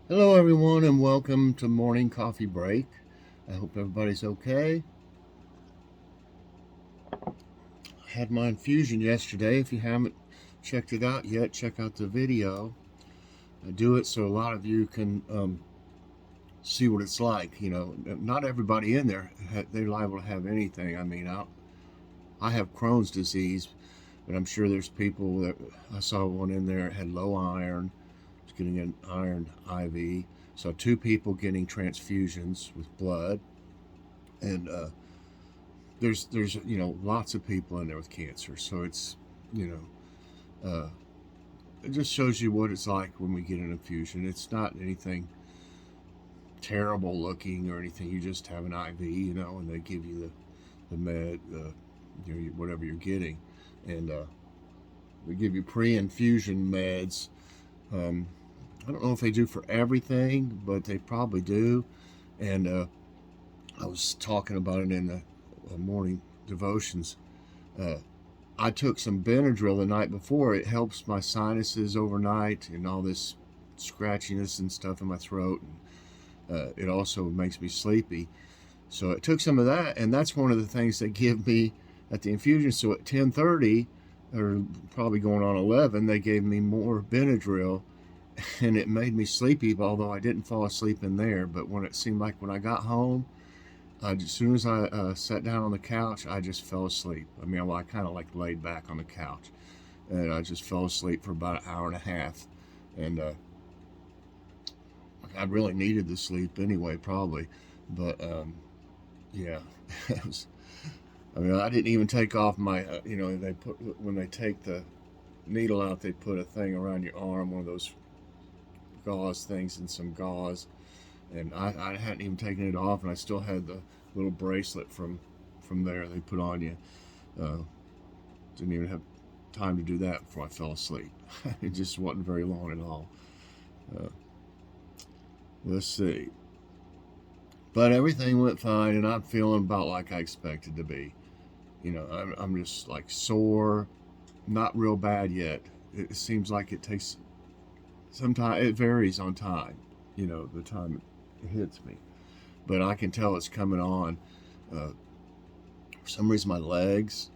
Hello, everyone, and welcome to Morning Coffee Break. I hope everybody's okay. I had my infusion yesterday. If you haven't checked it out yet, check out the video. I do it so a lot of you can see what it's like. Not everybody in there, they're liable to have anything. I have Crohn's disease, but I'm sure there's people that I saw one in there that had low iron, was getting an iron IV. So two people getting transfusions with blood, and there's lots of people in there with cancer. So it's you it just shows you what it's like when we get an infusion. It's not anything terrible looking or anything. You just have an IV, and they give you the med, whatever you're getting, and they give you pre-infusion meds. Um, I don't know if they do for everything, but they probably do. And I was talking about it in the morning devotions. Uh, I took some Benadryl the night before. It helps my sinuses overnight and all this scratchiness and stuff in my throat. And it also makes me sleepy. So I took some of that, and that's one of the things they give me at the infusion. So at 10:30, or probably going on 11, they gave me more Benadryl, and it made me sleepy. Although I didn't fall asleep in there, but when it seemed like when I got home, as soon as I sat down on the couch, I just fell asleep. I kind of like laid back on the couch, and I just fell asleep for about an hour and a half. And I really needed the sleep anyway, probably. But yeah, it was, I didn't even take off my. They put when they take the needle out, they put a thing around your arm, one of those gauze things, and some gauze, and I hadn't even taken it off, and I still had the little bracelet from there they put on you. Uh, didn't even have time to do that before I fell asleep. It just wasn't very long at all. Uh, let's see. But everything went fine, and I'm feeling about like I expected to be. I'm just like sore, not real bad yet. It seems like it takes some time. It varies on time, the time it hits me. But I can tell it's coming on. For some reason, my legs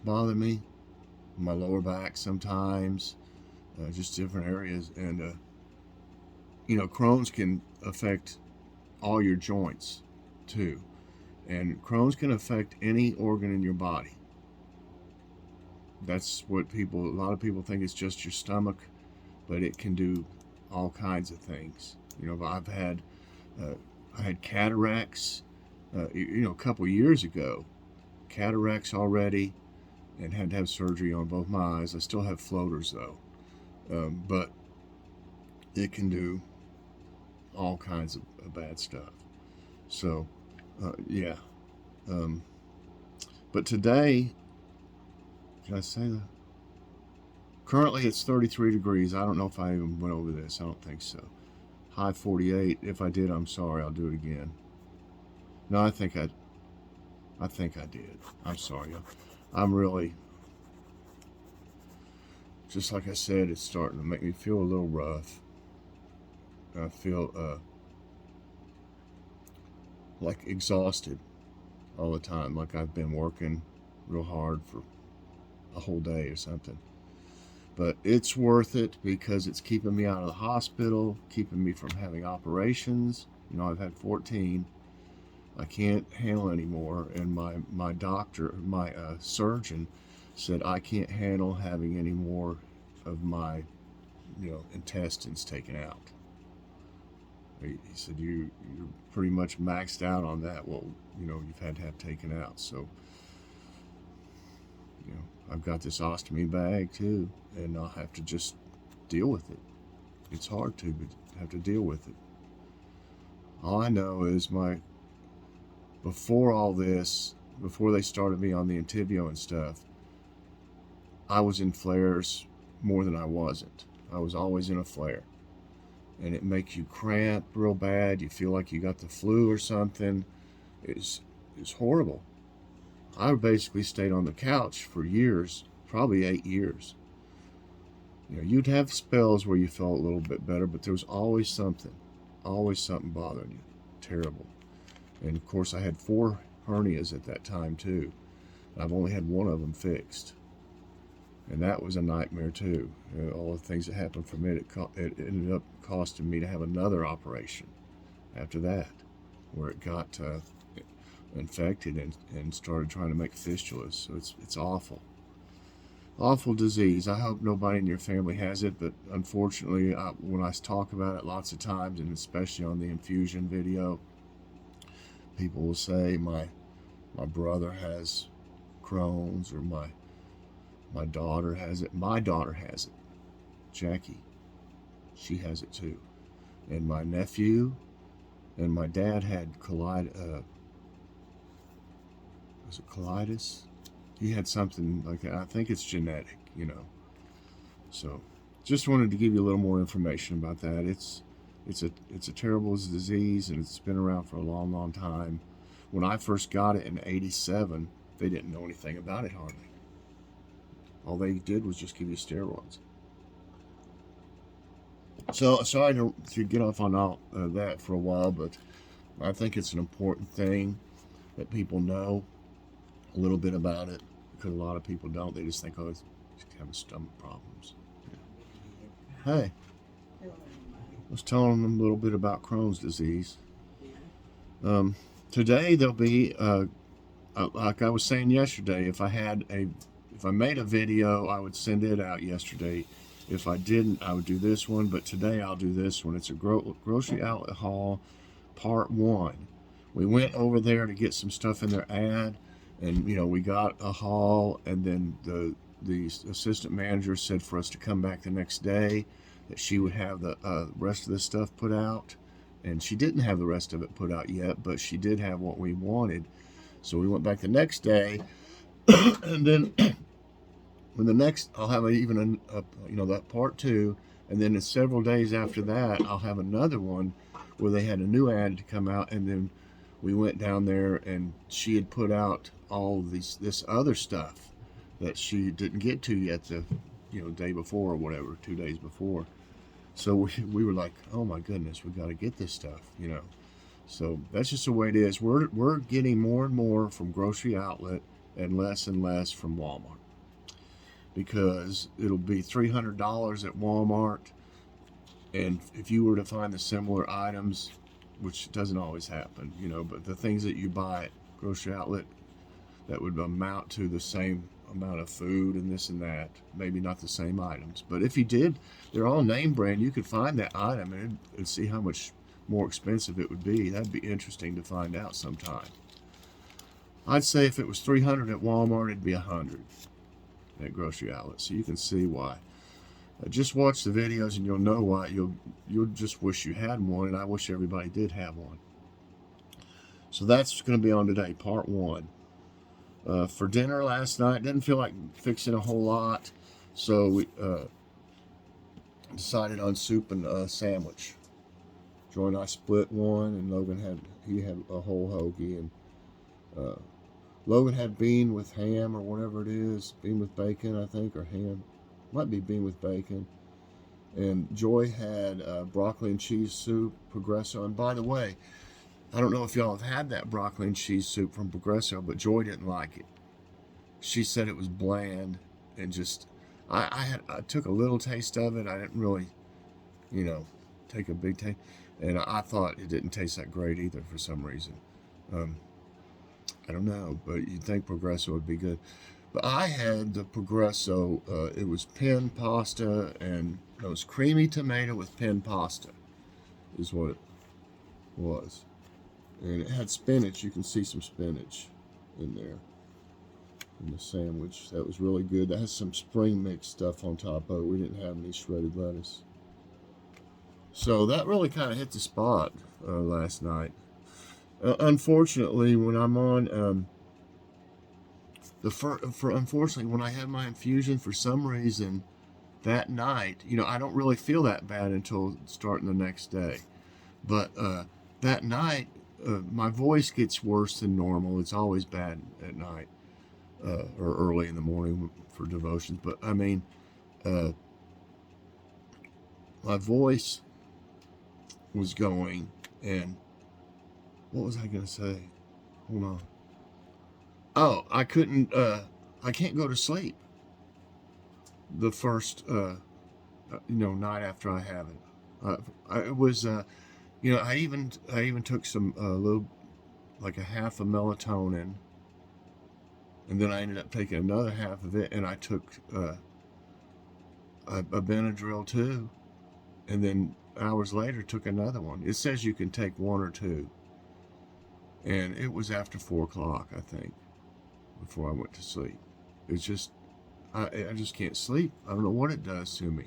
bother me, my lower back sometimes, just different areas. And, Crohn's can affect all your joints too. And Crohn's can affect any organ in your body. That's what a lot of people think it's just your stomach, but it can do all kinds of things. Uh, I had cataracts, a couple years ago, cataracts already, and had to have surgery on both my eyes. I still have floaters though, but it can do all kinds of bad stuff. So, yeah. Um, but today, can I say that? Currently, it's 33 degrees. I don't know if I even went over this. I don't think so. High 48. If I did, I'm sorry. I'll do it again. No, I think I did. I'm sorry. I'm really, just like I said, it's starting to make me feel a little rough. I feel like exhausted all the time, like I've been working real hard for a whole day or something. But it's worth it because it's keeping me out of the hospital, keeping me from having operations. I've had 14. I can't handle anymore, and my doctor, my surgeon, said I can't handle having any more of my intestines taken out. He said you're pretty much maxed out on that. Well, you've had to have taken out. So I've got this ostomy bag too, and I'll have to just deal with it. It's hard to, but have to deal with it. All I know is before all this, before they started me on the Entyvio and stuff, I was in flares more than I wasn't. I was always in a flare, and it makes you cramp real bad. You feel like you got the flu or something. It's horrible. I basically stayed on the couch for years, probably 8 years. You'd have spells where you felt a little bit better, but there was always something bothering you. Terrible. And of course, I had 4 hernias at that time too. I've only had one of them fixed, and that was a nightmare too. All the things that happened from it, it ended up costing me to have another operation after that, where it got infected and started trying to make fistulas. So it's awful. Awful disease. I hope nobody in your family has it, but unfortunately, when I talk about it lots of times, and especially on the infusion video, people will say my brother has Crohn's, or my daughter has it. My daughter has it. Jackie, she has it too. And my nephew and my dad had was it colitis? He had something like that. I think it's genetic, So, just wanted to give you a little more information about that. It's a terrible disease, and it's been around for a long, long time. When I first got it in '87, they didn't know anything about it hardly. All they did was just give you steroids. So sorry to get off on all that for a while, but I think it's an important thing that people know a little bit about it, because a lot of people don't. They just think, oh, it's having stomach problems. Yeah. Hey, I was telling them a little bit about Crohn's disease. Today there'll be, like I was saying yesterday, if I made a video, I would send it out yesterday. If I didn't, I would do this one, but today I'll do this one. It's a grocery outlet haul, part 1. We went over there to get some stuff in their ad, and we got a haul, and then the assistant manager said for us to come back the next day, that she would have the rest of this stuff put out. And she didn't have the rest of it put out yet, but she did have what we wanted. So we went back the next day, and then when the next, I'll have that part 2, and then in several days after that, I'll have another one where they had a new ad to come out, and then we went down there, and she had put out all this other stuff that she didn't get to yet the day before or whatever, 2 days before. So we were like, oh my goodness, we got to get this stuff, So that's just the way it is. We're getting more and more from grocery outlet and less from Walmart, because it'll be $300 at Walmart, and if you were to find the similar items, which doesn't always happen, but the things that you buy at grocery outlet that would amount to the same amount of food and this and that, maybe not the same items, but if you did, they're all name brand, you could find that item and see how much more expensive it would be. That'd be interesting to find out sometime. I'd say if it was $300 at Walmart, it'd be $100 at grocery outlet. So you can see why. Just watch the videos and you'll know why. You'll just wish you had one, and I wish everybody did have one. So that's going to be on today, part 1. For dinner last night, didn't feel like fixing a whole lot, so we decided on soup and a sandwich. Joy and I split one, and Logan had a whole hoagie, and Logan had bean with ham or whatever it is, bean with bacon, I think, or ham. Might be bean with bacon. And Joy had broccoli and cheese soup, Progresso. And by the way, I don't know if y'all have had that broccoli and cheese soup from Progresso, but Joy didn't like it. She said it was bland, and just, I took a little taste of it. I didn't really, take a big taste. And I thought it didn't taste that great either for some reason. I don't know, but you'd think Progresso would be good. But I had the Progresso, it was pen pasta, and it was creamy tomato with pen pasta, is what it was. And it had spinach. You can see some spinach in there in the sandwich. That was really good. That has some spring mix stuff on top of it. We didn't have any shredded lettuce. So that really kind of hit the spot last night. Unfortunately, when I'm on unfortunately, when I had my infusion, for some reason that night, I don't really feel that bad until starting the next day. But that night, my voice gets worse than normal. It's always bad at night or early in the morning for devotions. But I mean, my voice was going, and what was I going to say? Hold on. Oh, I can't go to sleep the first, night after I have it. It was, I even took some, little, like a half of melatonin, and then I ended up taking another half of it, and I took, a Benadryl too, and then hours later took another one. It says you can take one or two, and it was after 4 o'clock, I think, before I went to sleep. It's just, I just can't sleep. I don't know what it does to me.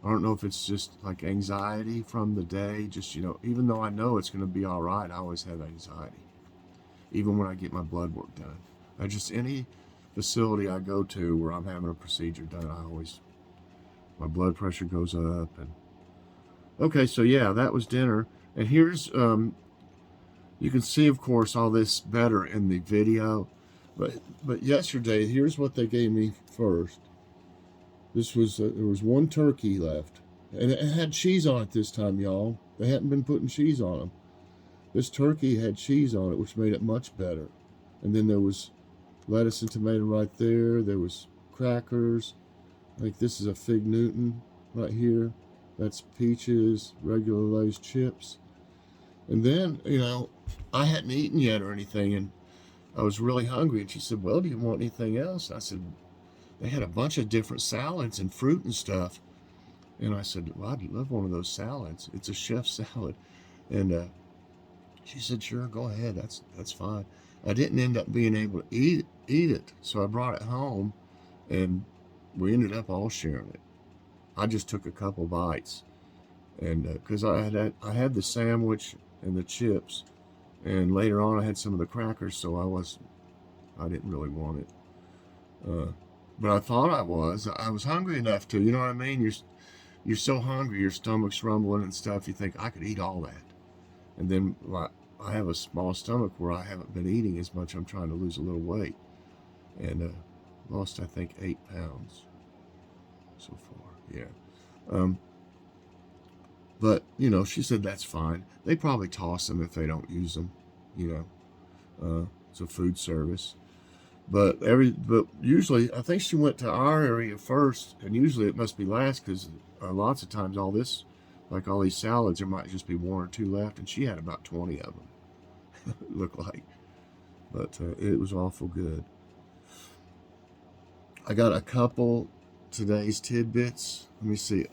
I don't know if it's just like anxiety from the day. Just, even though I know it's going to be all right, I always have anxiety, even when I get my blood work done. Any facility I go to where I'm having a procedure done, my blood pressure goes up. And okay, so yeah, that was dinner. And here's, you can see, of course, all this better in the video. But yesterday, here's what they gave me first. This was, there was one turkey left. And it had cheese on it this time, y'all. They hadn't been putting cheese on them. This turkey had cheese on it, which made it much better. And then there was lettuce and tomato right there. There was crackers. Like, this is a Fig Newton right here. That's peaches, regular Lay's chips. And then, I hadn't eaten yet or anything, and I was really hungry. And she said, well, do you want anything else? And I said, they had a bunch of different salads and fruit and stuff. And I said, well, I'd love one of those salads. It's a chef salad. And she said, sure, go ahead. That's fine. I didn't end up being able to eat it, so I brought it home, and we ended up all sharing it. I just took a couple bites, and because I had the sandwich and the chips, and later on I had some of the crackers, so I didn't really want it. But I thought I was hungry enough to, you know what I mean? You're so hungry, your stomach's rumbling and stuff, you think, I could eat all that. And then I have a small stomach where I haven't been eating as much. I'm trying to lose a little weight. And lost, I think, 8 pounds so far, yeah. But, she said that's fine. They probably toss them if they don't use them, it's a food service. But usually, I think she went to our area first, and usually it must be last, because lots of times all these salads, there might just be 1 or 2 left, and she had about 20 of them, it looked like. But it was awful good. I got a couple today's tidbits. Let me see.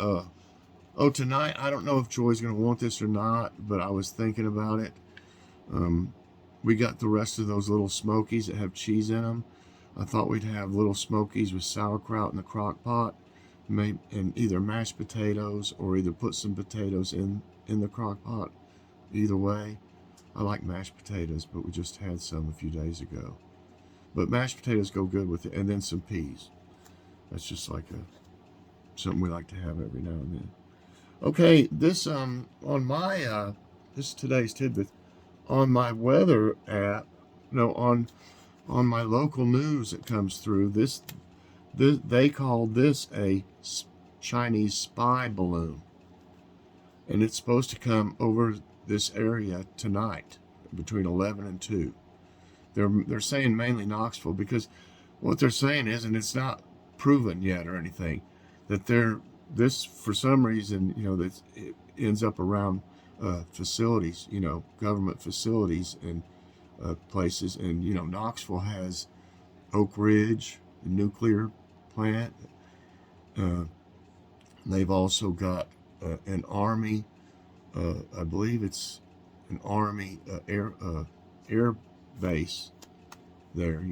Tonight, I don't know if Joy's going to want this or not, but I was thinking about it. We got the rest of those little smokies that have cheese in them. I thought we'd have little smokies with sauerkraut in the crock pot, and either mashed potatoes or either put some potatoes in the crock pot. Either way, I like mashed potatoes, but we just had some a few days ago. But mashed potatoes go good with it, and then some peas. That's just like something we like to have every now and then. Okay, this on my this is today's tidbit. On my weather app, on my local news that comes through, this they call this a Chinese spy balloon, and it's supposed to come over this area tonight between 11 and 2. They're saying mainly Knoxville, because what they're saying is, and it's not proven yet or anything, that this for some reason, that it ends up around facilities, government facilities and places. And Knoxville has Oak Ridge, the nuclear plant. They've also got an Army, I believe it's an Army air base there.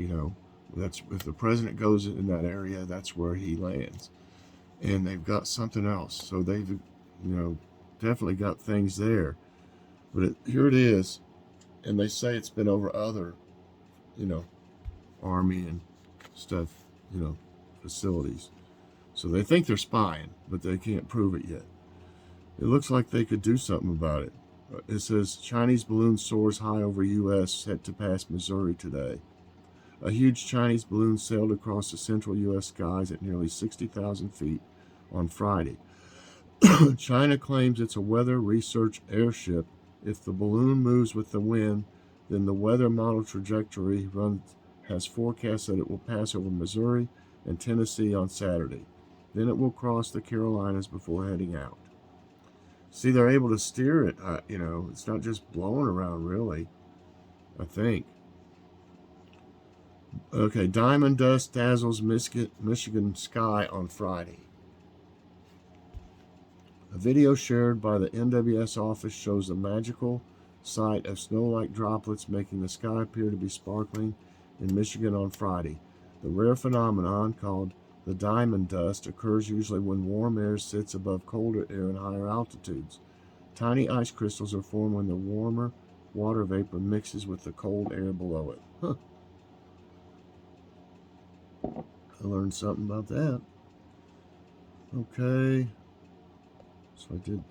That's, if the president goes in that area, that's where he lands. And they've got something else, so they've definitely got things there. But here it is, and they say it's been over other Army and stuff, facilities. So they think they're spying, but they can't prove it yet. It looks like they could do something about it. It says Chinese balloon soars high over U.S. set to pass Missouri today. A huge Chinese balloon sailed across the central U.S. skies at nearly 60,000 feet on Friday. China claims it's a weather research airship. If the balloon moves with the wind, then the weather model trajectory has forecast that it will pass over Missouri and Tennessee on Saturday. Then it will cross the Carolinas before heading out. See, they're able to steer it. It's not just blowing around, really, I think. Okay, diamond dust dazzles Michigan sky on Friday. A video shared by the NWS office shows a magical sight of snow-like droplets making the sky appear to be sparkling in Michigan on Friday. The rare phenomenon, called the diamond dust, occurs usually when warm air sits above colder air in higher altitudes. Tiny ice crystals are formed when the warmer water vapor mixes with the cold air below it. Huh. I learned something about that. Okay. So I did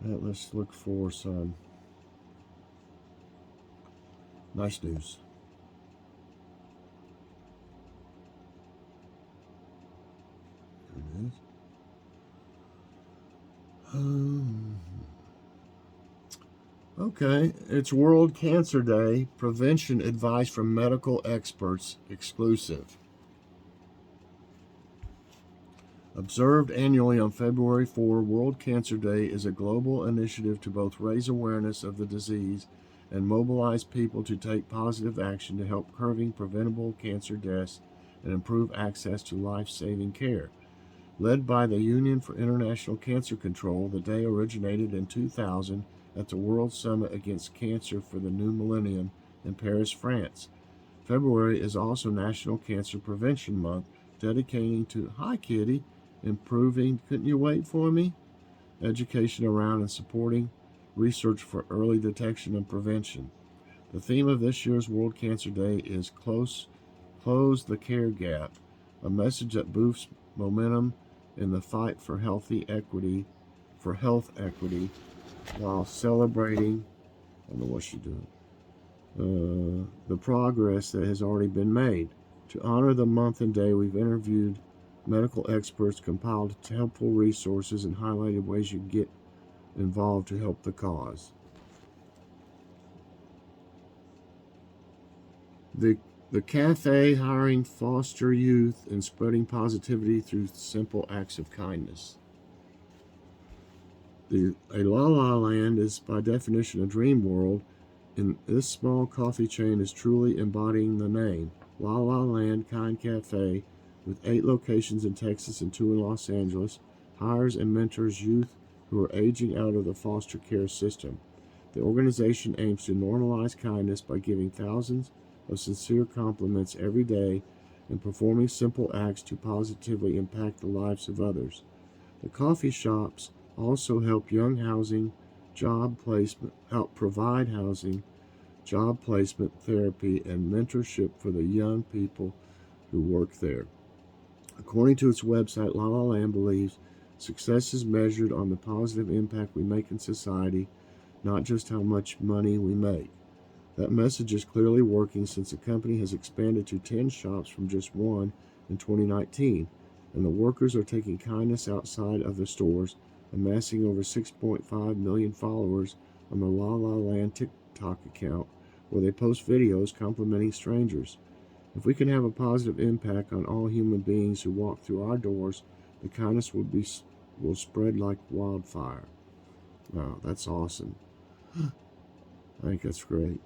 that. Let's look for some nice news. There it is. Okay, it's World Cancer Day. Prevention advice from medical experts exclusive. Observed annually on February 4, World Cancer Day is a global initiative to both raise awareness of the disease and mobilize people to take positive action to help curbing preventable cancer deaths and improve access to life-saving care. Led by the Union for International Cancer Control, the day originated in 2000 at the World Summit Against Cancer for the New Millennium in Paris, France. February is also National Cancer Prevention Month, dedicating to, hi kitty, improving, couldn't you wait for me? Education around and supporting research for early detection and prevention. The theme of this year's World Cancer Day is Close the Care Gap, a message that boosts momentum in the fight for health equity, while celebrating, I don't know what she's doing, the progress that has already been made. To honor the month and day, we've interviewed medical experts, compiled helpful resources, and highlighted ways you can get involved to help the cause. The cafe hiring foster youth and spreading positivity through simple acts of kindness. A La La Land is by definition a dream world, and this small coffee chain is truly embodying the name. La La Land Kind Cafe, with 8 locations in Texas and 2 in Los Angeles, hires and mentors youth who are aging out of the foster care system. The organization aims to normalize kindness by giving thousands of sincere compliments every day and performing simple acts to positively impact the lives of others. The coffee shops also help provide housing, job placement, therapy, and mentorship for the young people who work there. According to its website, La La Land believes success is measured on the positive impact we make in society, not just how much money we make. That message is clearly working, since the company has expanded to 10 shops from just 1 in 2019, and the workers are taking kindness outside of the stores, amassing over 6.5 million followers on the La La Land TikTok account, where they post videos complimenting strangers. If we can have a positive impact on all human beings who walk through our doors, the kindness will spread like wildfire. Wow, that's awesome. I think that's great.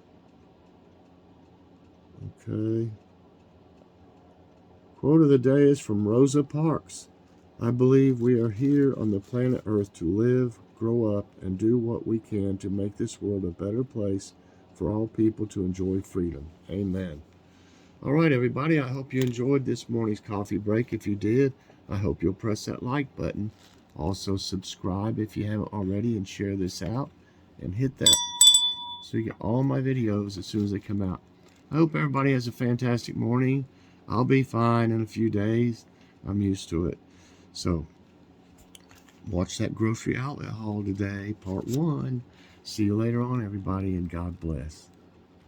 Okay. Quote of the day is from Rosa Parks. I believe we are here on the planet Earth to live, grow up, and do what we can to make this world a better place for all people to enjoy freedom. Amen. All right, everybody, I hope you enjoyed this morning's coffee break. If you did, I hope you'll press that like button. Also, subscribe if you haven't already, and share this out, and hit that so you get all my videos as soon as they come out. I hope everybody has a fantastic morning. I'll be fine in a few days. I'm used to it. So, watch that grocery outlet haul today, part 1. See you later on, everybody, and God bless.